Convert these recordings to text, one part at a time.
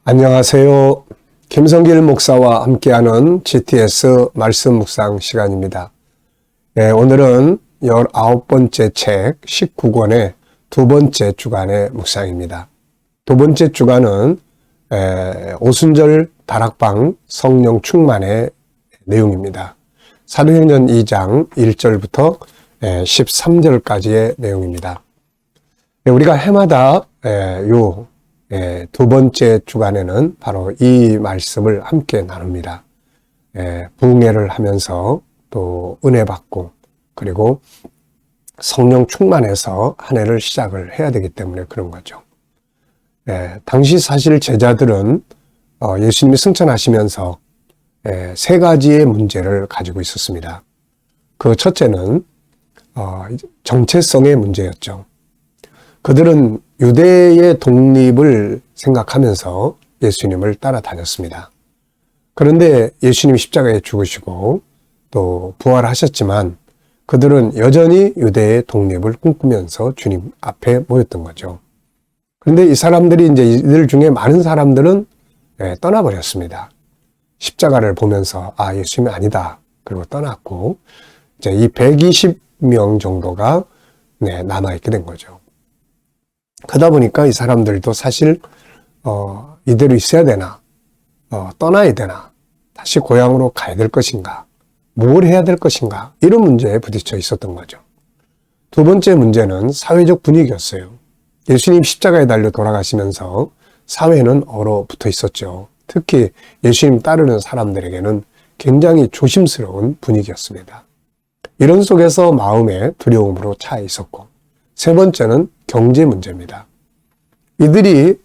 안녕하세요. 김성길 목사와 함께하는 GTS 말씀 묵상 시간입니다. 오늘은 19번째 책 19권의 두 번째 주간의 묵상입니다. 두 번째 주간은 오순절 다락방 성령 충만의 내용입니다. 사도행전 2장 1절부터 13절까지의 내용입니다. 우리가 해마다 두 번째 주간에는 바로 이 말씀을 함께 나눕니다. 부흥회를 하면서 또 은혜 받고 그리고 성령 충만해서 한 해를 시작을 해야 되기 때문에 그런 거죠. 당시 사실 제자들은 예수님이 승천하시면서 세 가지의 문제를 가지고 있었습니다. 그 첫째는 정체성의 문제였죠. 그들은 유대의 독립을 생각하면서 예수님을 따라다녔습니다. 그런데 예수님이 십자가에 죽으시고 또 부활하셨지만 그들은 여전히 유대의 독립을 꿈꾸면서 주님 앞에 모였던 거죠. 그런데 이 사람들이 이들 중에 많은 사람들은 떠나버렸습니다. 십자가를 보면서 예수님이 아니다. 그리고 떠났고 이제 이 120명 정도가 남아있게 된 거죠. 그러다 보니까 이 사람들도 사실 이대로 있어야 되나, 떠나야 되나, 다시 고향으로 가야 될 것인가, 뭘 해야 될 것인가, 이런 문제에 부딪혀 있었던 거죠. 두 번째 문제는 사회적 분위기였어요. 예수님 십자가에 달려 돌아가시면서 사회는 얼어붙어 있었죠. 특히 예수님 따르는 사람들에게는 굉장히 조심스러운 분위기였습니다. 이런 속에서 마음에 두려움으로 차 있었고, 세 번째는 경제 문제입니다. 이들이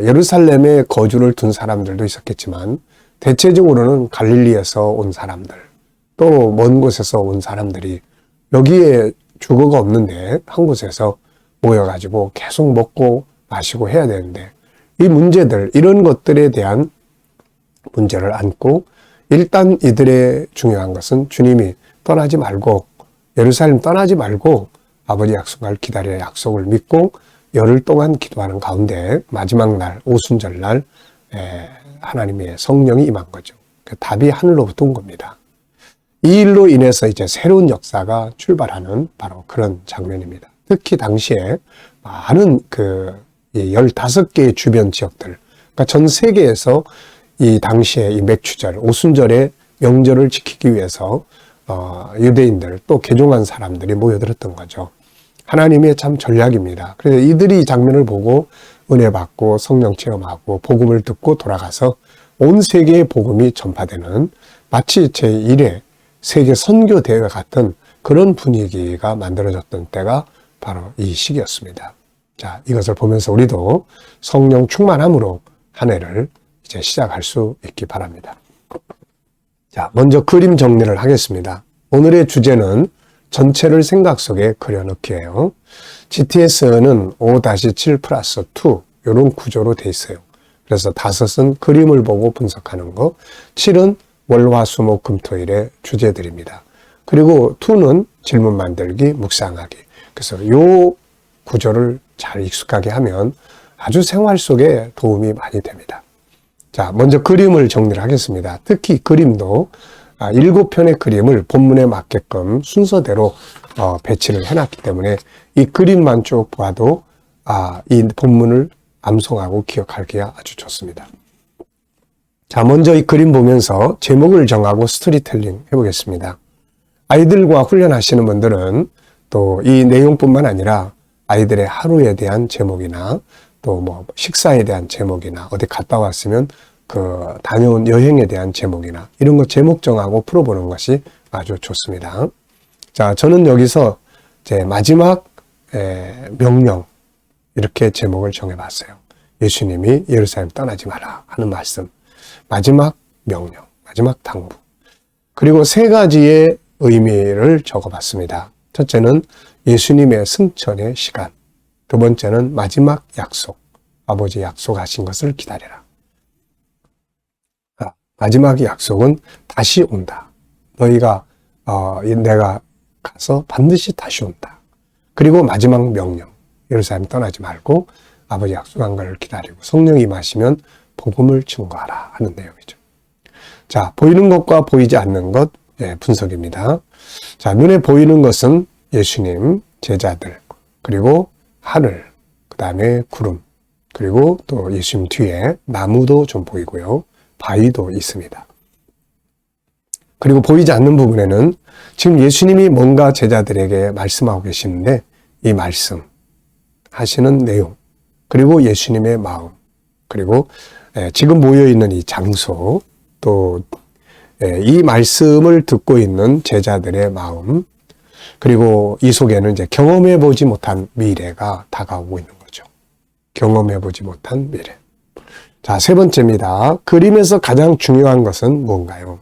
예루살렘에 거주를 둔 사람들도 있었겠지만 대체적으로는 갈릴리에서 온 사람들, 또 먼 곳에서 온 사람들이 여기에 주거가 없는데 한 곳에서 모여가지고 계속 먹고 마시고 해야 되는데 이 문제들, 이런 것들에 대한 문제를 안고 일단 이들의 중요한 것은 주님이 떠나지 말고, 예루살렘 떠나지 말고 아버지 약속을 기다려 약속을 믿고 열흘 동안 기도하는 가운데 마지막 날 오순절 날 하나님의 성령이 임한 거죠. 그 답이 하늘로부터 온 겁니다. 이 일로 인해서 이제 새로운 역사가 출발하는 바로 그런 장면입니다. 특히 당시에 많은 15개의 주변 지역들, 그러니까 전 세계에서 이 당시에 이 맥추절, 오순절의 명절을 지키기 위해서 유대인들 또 개종한 사람들이 모여들었던 거죠. 하나님의 참 전략입니다. 그래서 이들이 이 장면을 보고 은혜 받고 성령 체험하고 복음을 듣고 돌아가서 온 세계에 복음이 전파되는 마치 제1회 세계 선교 대회 같은 그런 분위기가 만들어졌던 때가 바로 이 시기였습니다. 자, 이것을 보면서 우리도 성령 충만함으로 한 해를 이제 시작할 수 있기 바랍니다. 자, 먼저 그림 정리를 하겠습니다. 오늘의 주제는 전체를 생각 속에 그려넣기예요. GTS는 5-7+2 이런 구조로 돼 있어요. 그래서 5은 그림을 보고 분석하는 거, 7은 월화수목금토일의 주제들입니다. 그리고 2는 질문 만들기, 묵상하기. 그래서 이 구조를 잘 익숙하게 하면 아주 생활 속에 도움이 많이 됩니다. 자, 먼저 그림을 정리를 하겠습니다. 특히 그림도 7편의 그림을 본문에 맞게끔 순서대로 배치를 해놨기 때문에 이 그림만 쭉 봐도 이 본문을 암송하고 기억하기가 아주 좋습니다. 자, 먼저 이 그림 보면서 제목을 정하고 스토리텔링 해보겠습니다. 아이들과 훈련하시는 분들은 또 이 내용뿐만 아니라 아이들의 하루에 대한 제목이나 또 뭐 식사에 대한 제목이나 어디 갔다 왔으면 다녀온 여행에 대한 제목이나 이런 거 제목 정하고 풀어보는 것이 아주 좋습니다. 자, 저는 여기서 제 마지막 명령, 이렇게 제목을 정해봤어요. 예수님이 예루살렘 떠나지 마라 하는 말씀, 마지막 명령, 마지막 당부. 그리고 세 가지의 의미를 적어봤습니다. 첫째는 예수님의 승천의 시간, 두 번째는 마지막 약속, 아버지 약속하신 것을 기다려라. 마지막 약속은 다시 온다. 너희가 내가 가서 반드시 다시 온다. 그리고 마지막 명령, 예루살렘 떠나지 말고 아버지 약속한 걸 기다리고 성령이 임하시면 복음을 증거하라 하는 내용이죠. 자, 보이는 것과 보이지 않는 것 분석입니다. 자, 눈에 보이는 것은 예수님, 제자들, 그리고 하늘, 그 다음에 구름, 그리고 또 예수님 뒤에 나무도 좀 보이고요. 바위도 있습니다. 그리고 보이지 않는 부분에는 지금 예수님이 뭔가 제자들에게 말씀하고 계시는데 이 말씀 하시는 내용, 그리고 예수님의 마음, 그리고 지금 모여있는 이 장소, 또 이 말씀을 듣고 있는 제자들의 마음, 그리고 이 속에는 이제 경험해 보지 못한 미래가 다가오고 있는 거죠. 경험해 보지 못한 미래. 자, 세 번째입니다. 그림에서 가장 중요한 것은 뭔가요?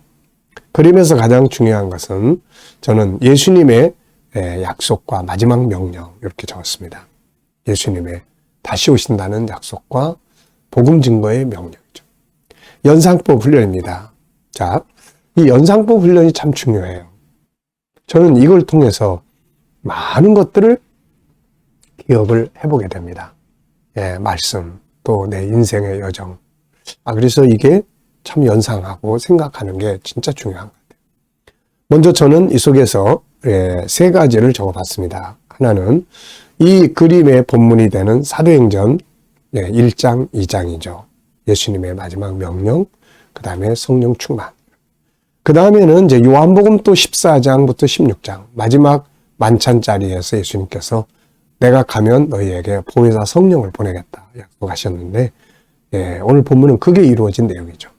그림에서 가장 중요한 것은 저는 예수님의 약속과 마지막 명령 이렇게 적었습니다. 예수님의 다시 오신다는 약속과 복음 증거의 명령이죠. 연상법 훈련입니다. 자, 이 연상법 훈련이 참 중요해요. 저는 이걸 통해서 많은 것들을 기억을 해보게 됩니다. 말씀, 또 내 인생의 여정. 그래서 이게 참 연상하고 생각하는 게 진짜 중요한 것 같아요. 먼저 저는 이 속에서 세 가지를 적어봤습니다. 하나는 이 그림의 본문이 되는 사도행전 1장, 2장이죠. 예수님의 마지막 명령, 그 다음에 성령 충만. 그 다음에는 이제 요한복음 또 14장부터 16장, 마지막 만찬 자리에서 예수님께서 내가 가면 너희에게 보혜사 성령을 보내겠다 약속하셨는데, 오늘 본문은 그게 이루어진 내용이죠.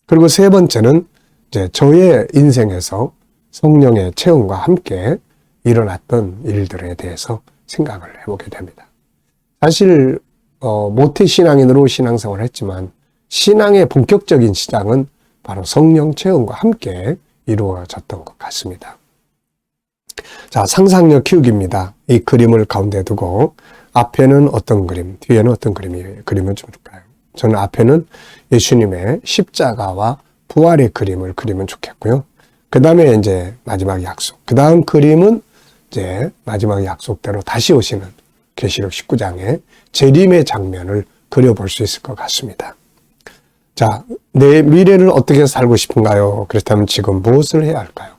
그리고 세 번째는 이제 저의 인생에서 성령의 체험과 함께 일어났던 일들에 대해서 생각을 해보게 됩니다. 사실 모태신앙인으로 신앙생활을 했지만 신앙의 본격적인 시작은 바로 성령 체험과 함께 이루어졌던 것 같습니다. 자, 상상력 키우기입니다. 이 그림을 가운데 두고 앞에는 어떤 그림, 뒤에는 어떤 그림을 좀 줄까요? 저는 앞에는 예수님의 십자가와 부활의 그림을 그리면 좋겠고요. 그 다음에 이제 마지막 약속. 그 다음 그림은 이제 마지막 약속대로 다시 오시는 계시록 19장의 재림의 장면을 그려볼 수 있을 것 같습니다. 자, 내 미래를 어떻게 살고 싶은가요? 그렇다면 지금 무엇을 해야 할까요?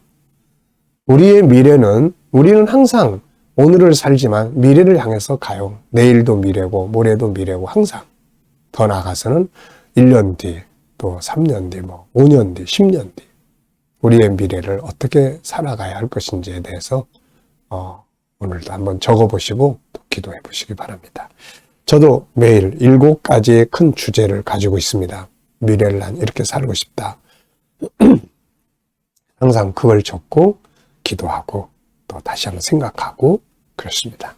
우리의 미래는, 우리는 항상 오늘을 살지만 미래를 향해서 가요. 내일도 미래고 모레도 미래고 항상. 더 나아가서는 1년 뒤, 또 3년 뒤, 5년 뒤, 10년 뒤 우리의 미래를 어떻게 살아가야 할 것인지에 대해서 오늘도 한번 적어보시고 또 기도해 보시기 바랍니다. 저도 매일 7가지의 큰 주제를 가지고 있습니다. 미래를 난 이렇게 살고 싶다. 항상 그걸 적고 기도하고 또 다시 한번 생각하고 그렇습니다.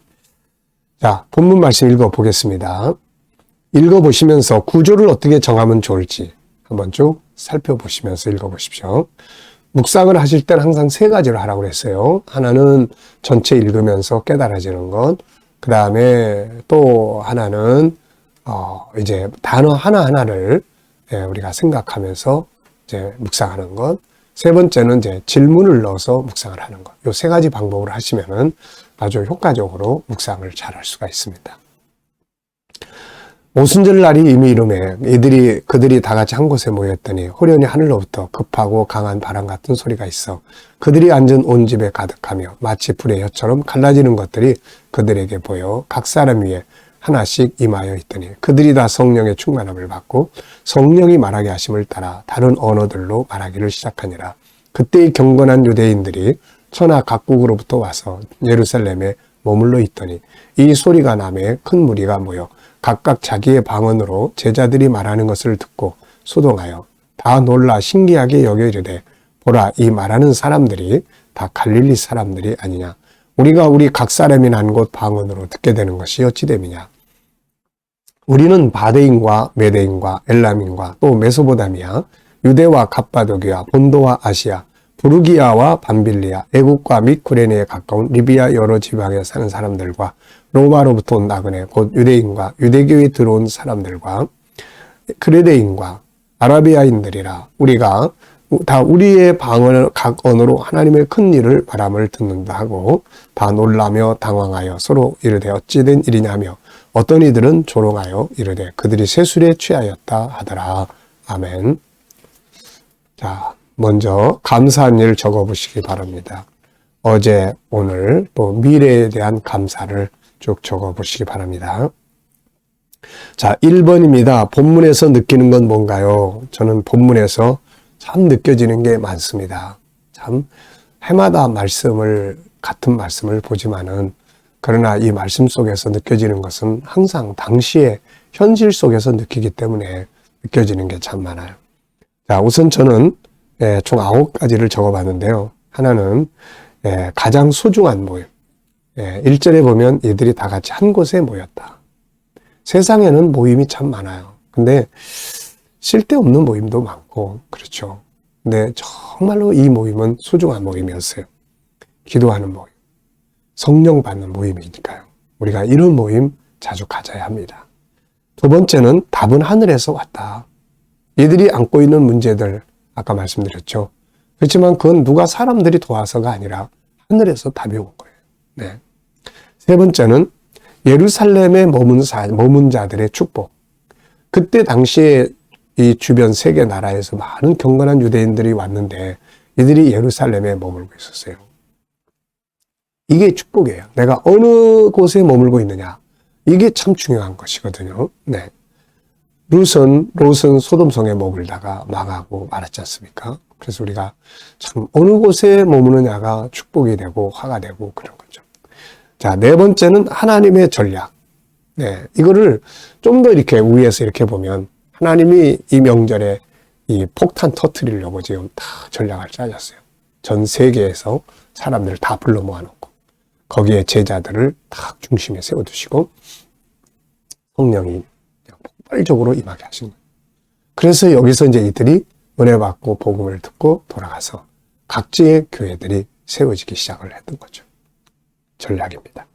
자, 본문 말씀 읽어보겠습니다. 읽어보시면서 구조를 어떻게 정하면 좋을지 한번 쭉 살펴보시면서 읽어보십시오. 묵상을 하실 때는 항상 3가지를 하라고 그랬어요. 하나는 전체 읽으면서 깨달아지는 것. 그 다음에 또 하나는 이제 단어 하나하나를 우리가 생각하면서 이제 묵상하는 것. 세 번째는 이제 질문을 넣어서 묵상을 하는 것. 이 3가지 방법으로 하시면은 아주 효과적으로 묵상을 잘 할 수가 있습니다. 오순절 날이 이미 이르매 그들이 다 같이 한 곳에 모였더니 호련히 하늘로부터 급하고 강한 바람 같은 소리가 있어 그들이 앉은 온 집에 가득하며 마치 불의 혀처럼 갈라지는 것들이 그들에게 보여 각 사람 위에 하나씩 임하여 있더니 그들이 다 성령의 충만함을 받고 성령이 말하게 하심을 따라 다른 언어들로 말하기를 시작하니라. 그때의 경건한 유대인들이 천하 각국으로부터 와서 예루살렘에 머물러 있더니 이 소리가 나매 큰 무리가 모여 각각 자기의 방언으로 제자들이 말하는 것을 듣고 소동하여 다 놀라 신기하게 여겨 이르되 보라, 이 말하는 사람들이 다 갈릴리 사람들이 아니냐. 우리가 우리 각 사람이 난 곳 방언으로 듣게 되는 것이 어찌 됨이냐. 우리는 바데인과 메데인과 엘람인과 또 메소보다미아, 유대와 갑바도기아, 본도와 아시아, 부르기아와 밤빌리아, 애국과 및 구레네에 가까운 리비아 여러 지방에 사는 사람들과 로마로부터 온 나그네 곧 유대인과 유대교에 들어온 사람들과 크레데인과 아라비아인들이라. 우리가 다 우리의 방언을 각 언어로 하나님의 큰 일을 말함을 듣는다 하고 다 놀라며 당황하여 서로 이르되 어찌 된 일이냐며 어떤 이들은 조롱하여 이르되 그들이 세술에 취하였다 하더라. 아멘. 자, 먼저 감사한 일 적어보시기 바랍니다. 어제, 오늘, 또 미래에 대한 감사를 쭉 적어보시기 바랍니다. 자, 1번입니다. 본문에서 느끼는 건 뭔가요? 저는 본문에서 참 느껴지는 게 많습니다. 참 해마다 같은 말씀을 보지만은 그러나 이 말씀 속에서 느껴지는 것은 항상 당시의 현실 속에서 느끼기 때문에 느껴지는 게 참 많아요. 자, 우선 저는 총 9가지를 적어봤는데요. 하나는 가장 소중한 모임. 1절에 보면 이들이 다 같이 한 곳에 모였다. 세상에는 모임이 참 많아요. 근데 쓸데없는 모임도 많고 그렇죠. 근데 정말로 이 모임은 소중한 모임이었어요. 기도하는 모임, 성령 받는 모임이니까요. 우리가 이런 모임 자주 가져야 합니다. 두 번째는 답은 하늘에서 왔다. 이들이 안고 있는 문제들 아까 말씀드렸죠. 그렇지만 그건 누가 사람들이 도와서가 아니라 하늘에서 답이 온 거예요. 네. 세 번째는 예루살렘에 머문 자들의 축복. 그때 당시에 이 주변 세계 나라에서 많은 경건한 유대인들이 왔는데 이들이 예루살렘에 머물고 있었어요. 이게 축복이에요. 내가 어느 곳에 머물고 있느냐. 이게 참 중요한 것이거든요. 네. 롯은 소돔성에 머물다가 망하고 말았지 않습니까? 그래서 우리가 참 어느 곳에 머무느냐가 축복이 되고 화가 되고 그런 거죠. 자, 네 번째는 하나님의 전략. 네. 이거를 좀 더 이렇게 위에서 이렇게 보면 하나님이 이 명절에 이 폭탄 터뜨리려고 지금 다 전략을 짜셨어요. 전 세계에서 사람들을 다 불러 모아놓고 거기에 제자들을 딱 중심에 세워두시고 성령이 폭발적으로 임하게 하신 거예요. 그래서 여기서 이제 이들이 은혜 받고 복음을 듣고 돌아가서 각지의 교회들이 세워지기 시작을 했던 거죠. 전략입니다.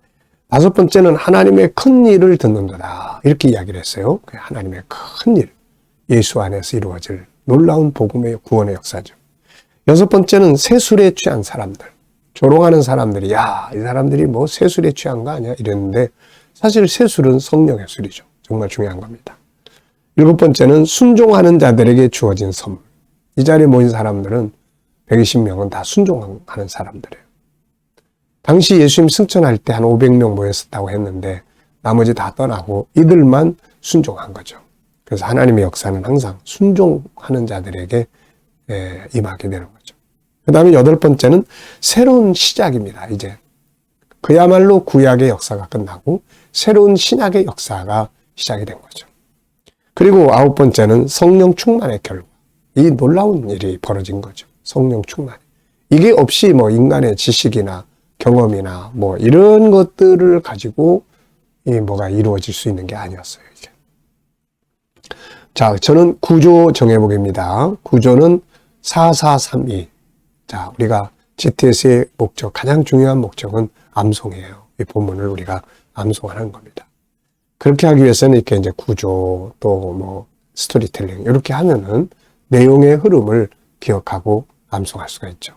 다섯 번째는 하나님의 큰 일을 듣는도다. 이렇게 이야기를 했어요. 하나님의 큰 일, 예수 안에서 이루어질 놀라운 복음의 구원의 역사죠. 여섯 번째는 세술에 취한 사람들. 조롱하는 사람들이 야, 이 사람들이 뭐 세술에 취한 거 아니야? 이랬는데 사실 세술은 성령의 술이죠. 정말 중요한 겁니다. 일곱 번째는 순종하는 자들에게 주어진 선물. 이 자리에 모인 사람들은 120명은 다 순종하는 사람들이에요. 당시 예수님 승천할 때 한 500명 모였었다고 했는데 나머지 다 떠나고 이들만 순종한 거죠. 그래서 하나님의 역사는 항상 순종하는 자들에게 임하게 되는 거죠. 그 다음에 여덟 번째는 새로운 시작입니다. 이제 그야말로 구약의 역사가 끝나고 새로운 신약의 역사가 시작이 된 거죠. 그리고 아홉 번째는 성령 충만의 결과. 이 놀라운 일이 벌어진 거죠. 성령 충만. 이게 없이 뭐 인간의 지식이나 경험이나 뭐 이런 것들을 가지고 이 뭐가 이루어질 수 있는 게 아니었어요. 이제. 자, 저는 구조 정해보기입니다. 구조는 4432. 자, 우리가 GTS의 목적, 가장 중요한 목적은 암송이에요. 이 본문을 우리가 암송하는 겁니다. 그렇게 하기 위해서는 이렇게 이제 구조, 또 뭐 스토리텔링, 이렇게 하면은 내용의 흐름을 기억하고 암송할 수가 있죠.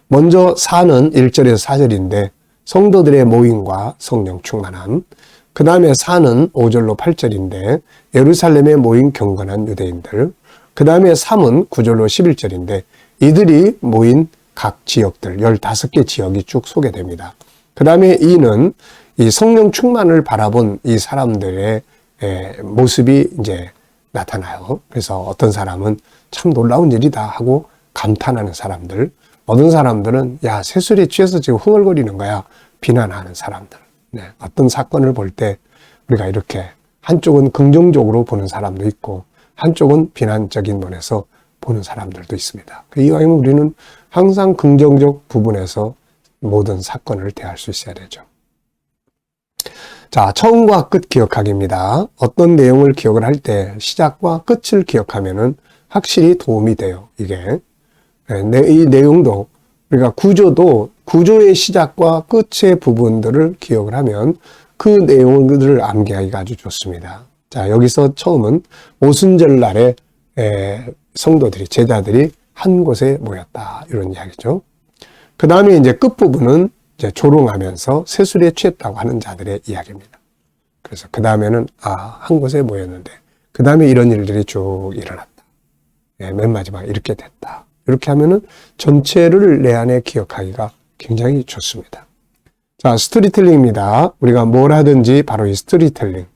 먼저 4는 1절에서 4절인데 성도들의 모임과 성령 충만함. 그 다음에 4는 5절로 8절인데 예루살렘에 모인 경건한 유대인들. 그 다음에 3은 9절로 11절인데 이들이 모인 각 지역들, 15개 지역이 쭉 소개됩니다. 그 다음에 2는 이 성령 충만을 바라본 이 사람들의 모습이 이제 나타나요. 그래서 어떤 사람은 참 놀라운 일이다 하고 감탄하는 사람들, 어떤 사람들은 야, 세술에 취해서 지금 흥얼거리는 거야 비난하는 사람들. 네, 어떤 사건을 볼 때 우리가 이렇게 한쪽은 긍정적으로 보는 사람도 있고 한쪽은 비난적인 면에서 보는 사람들도 있습니다. 이왕이면 우리는 항상 긍정적 부분에서 모든 사건을 대할 수 있어야 되죠. 자, 처음과 끝 기억하기입니다. 어떤 내용을 기억을 할 때 시작과 끝을 기억하면은 확실히 도움이 돼요. 이게. 이 내용도 우리가 구조도 구조의 시작과 끝의 부분들을 기억을 하면 그 내용들을 암기하기가 아주 좋습니다. 자, 여기서 처음은 오순절날에 성도들이, 제자들이 한 곳에 모였다. 이런 이야기죠. 그 다음에 이제 끝부분은 이제 조롱하면서 세술에 취했다고 하는 자들의 이야기입니다. 그래서 그 다음에는 한 곳에 모였는데 그 다음에 이런 일들이 쭉 일어났다. 맨 마지막에 이렇게 됐다. 이렇게 하면은 전체를 내 안에 기억하기가 굉장히 좋습니다. 자, 스토리텔링입니다. 우리가 뭘 하든지 바로 이 스토리텔링을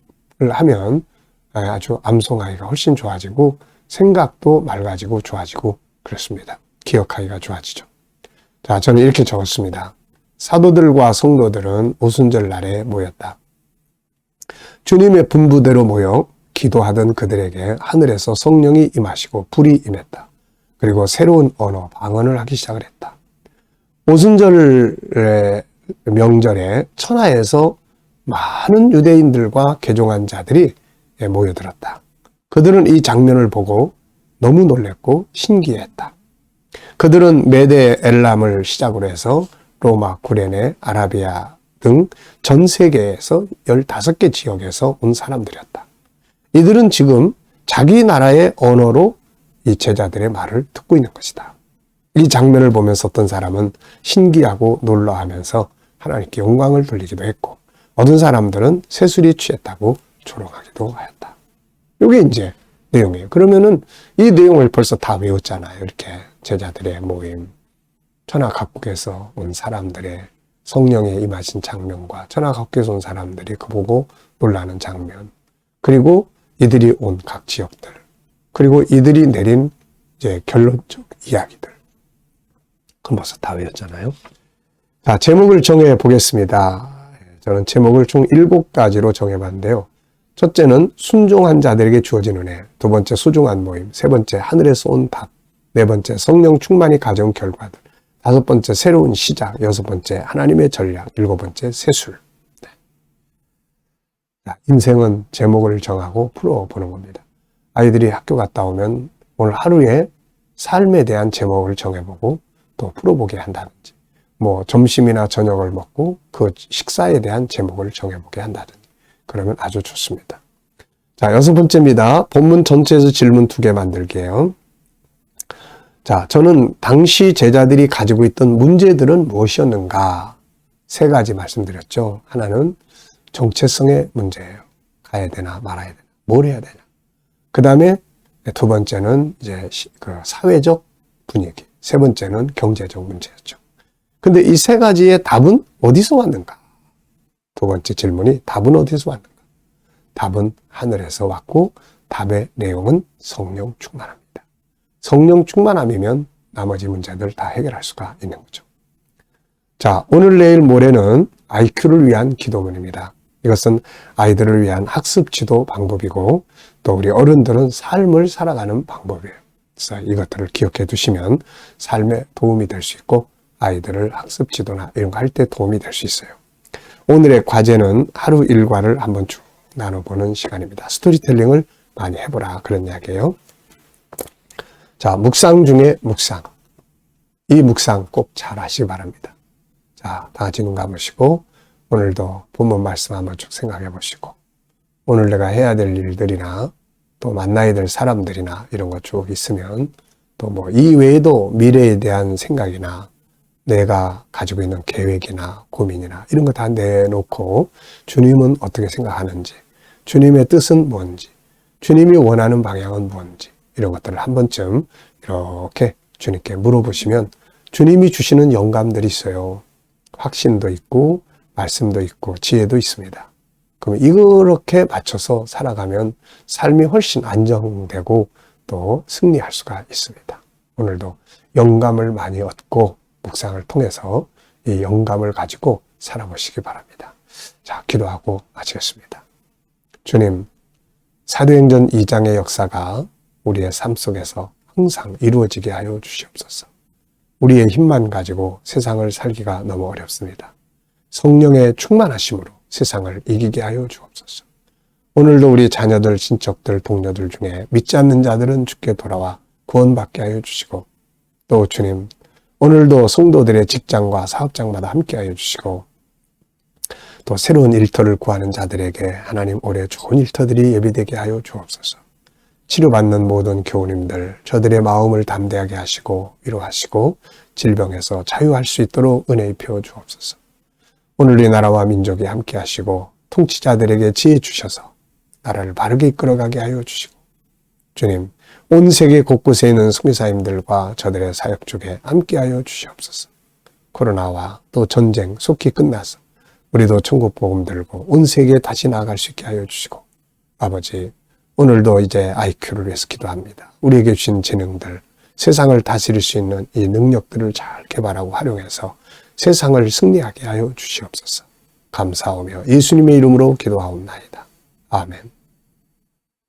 하면 아주 암송하기가 훨씬 좋아지고 생각도 맑아지고 좋아지고 그렇습니다. 기억하기가 좋아지죠. 자, 저는 이렇게 적었습니다. 사도들과 성도들은 오순절 날에 모였다. 주님의 분부대로 모여 기도하던 그들에게 하늘에서 성령이 임하시고 불이 임했다. 그리고 새로운 언어, 방언을 하기 시작을 했다. 오순절의 명절에 천하에서 많은 유대인들과 개종한 자들이 모여들었다. 그들은 이 장면을 보고 너무 놀랐고 신기했다. 그들은 메데 엘람을 시작으로 해서 로마, 구레네, 아라비아 등 전 세계에서 15개 지역에서 온 사람들이었다. 이들은 지금 자기 나라의 언어로 이 제자들의 말을 듣고 있는 것이다. 이 장면을 보면서 어떤 사람은 신기하고 놀라하면서 하나님께 영광을 돌리기도 했고 어떤 사람들은 새술이 취했다고 조롱하기도 하였다. 이게 이제 내용이에요. 그러면은 이 내용을 벌써 다 외웠잖아요. 이렇게 제자들의 모임, 천하 각국에서 온 사람들의 성령의 임하신 장면과 천하 각국에서 온 사람들이 그 보고 놀라는 장면, 그리고 이들이 온 각 지역들, 그리고 이들이 내린 이제 결론적 이야기들. 그건 벌써 다 외웠잖아요. 자, 제목을 정해 보겠습니다. 저는 제목을 총 7가지로 정해봤는데요. 첫째는 순종한 자들에게 주어진 은혜, 두 번째 소중한 모임, 세 번째 하늘에서 온 답, 네 번째 성령 충만이 가져온 결과들, 다섯 번째 새로운 시작, 여섯 번째 하나님의 전략, 일곱 번째 세술. 네. 자, 인생은 제목을 정하고 풀어보는 겁니다. 아이들이 학교 갔다 오면 오늘 하루에 삶에 대한 제목을 정해보고 또 풀어보게 한다든지, 뭐 점심이나 저녁을 먹고 그 식사에 대한 제목을 정해보게 한다든지, 그러면 아주 좋습니다. 자, 여섯 번째입니다. 본문 전체에서 질문 2개 만들게요. 자, 저는 당시 제자들이 가지고 있던 문제들은 무엇이었는가? 3가지 말씀드렸죠. 하나는 정체성의 문제예요. 가야 되나 말아야 되나, 뭘 해야 되나. 그 다음에 두 번째는 이제 그 사회적 분위기, 세 번째는 경제적 문제였죠. 근데 이 3가지의 답은 어디서 왔는가? 두 번째 질문이 답은 어디서 왔는가? 답은 하늘에서 왔고 답의 내용은 성령 충만합니다. 성령 충만함이면 나머지 문제들 다 해결할 수가 있는 거죠. 자, 오늘 내일 모레는 IQ를 위한 기도문입니다. 이것은 아이들을 위한 학습 지도 방법이고 또 우리 어른들은 삶을 살아가는 방법이에요. 그래서 이것들을 기억해 두시면 삶에 도움이 될 수 있고 아이들을 학습 지도나 이런 거 할 때 도움이 될 수 있어요. 오늘의 과제는 하루 일과를 한번 쭉 나눠보는 시간입니다. 스토리텔링을 많이 해보라 그런 이야기예요. 자, 묵상 중에 묵상. 이 묵상 꼭 잘 하시기 바랍니다. 자, 다 같이 눈 감으시고 오늘도 본문 말씀 한번 쭉 생각해 보시고 오늘 내가 해야 될 일들이나 또 만나야 될 사람들이나 이런 거 쭉 있으면 또 뭐 이 외에도 미래에 대한 생각이나 내가 가지고 있는 계획이나 고민이나 이런 거 다 내놓고 주님은 어떻게 생각하는지, 주님의 뜻은 뭔지, 주님이 원하는 방향은 뭔지 이런 것들을 한 번쯤 이렇게 주님께 물어보시면 주님이 주시는 영감들이 있어요. 확신도 있고 말씀도 있고 지혜도 있습니다. 그럼 이렇게 맞춰서 살아가면 삶이 훨씬 안정되고 또 승리할 수가 있습니다. 오늘도 영감을 많이 얻고 묵상을 통해서 이 영감을 가지고 살아보시기 바랍니다. 자, 기도하고 마치겠습니다. 주님, 사도행전 2장의 역사가 우리의 삶 속에서 항상 이루어지게 하여 주시옵소서. 우리의 힘만 가지고 세상을 살기가 너무 어렵습니다. 성령의 충만하심으로 세상을 이기게 하여 주옵소서. 오늘도 우리 자녀들, 친척들, 동료들 중에 믿지 않는 자들은 주께 돌아와 구원받게 하여 주시고 또 주님, 오늘도 성도들의 직장과 사업장마다 함께 하여 주시고 또 새로운 일터를 구하는 자들에게 하나님 올해 좋은 일터들이 예비되게 하여 주옵소서. 치료받는 모든 교우님들, 저들의 마음을 담대하게 하시고 위로하시고 질병에서 자유할 수 있도록 은혜 입혀 주옵소서. 오늘 이 나라와 민족이 함께 하시고 통치자들에게 지혜 주셔서 나라를 바르게 이끌어가게 하여 주시고, 주님, 온 세계 곳곳에 있는 선교사님들과 저들의 사역 중에 함께하여 주시옵소서. 코로나와 또 전쟁 속히 끝나서 우리도 천국 복음 들고 온 세계에 다시 나아갈 수 있게 하여 주시고, 아버지, 오늘도 이제 IQ를 위해서 기도합니다. 우리에게 주신 재능들, 세상을 다스릴 수 있는 이 능력들을 잘 개발하고 활용해서 세상을 승리하게 하여 주시옵소서. 감사하며 예수님의 이름으로 기도하옵나이다. 아멘.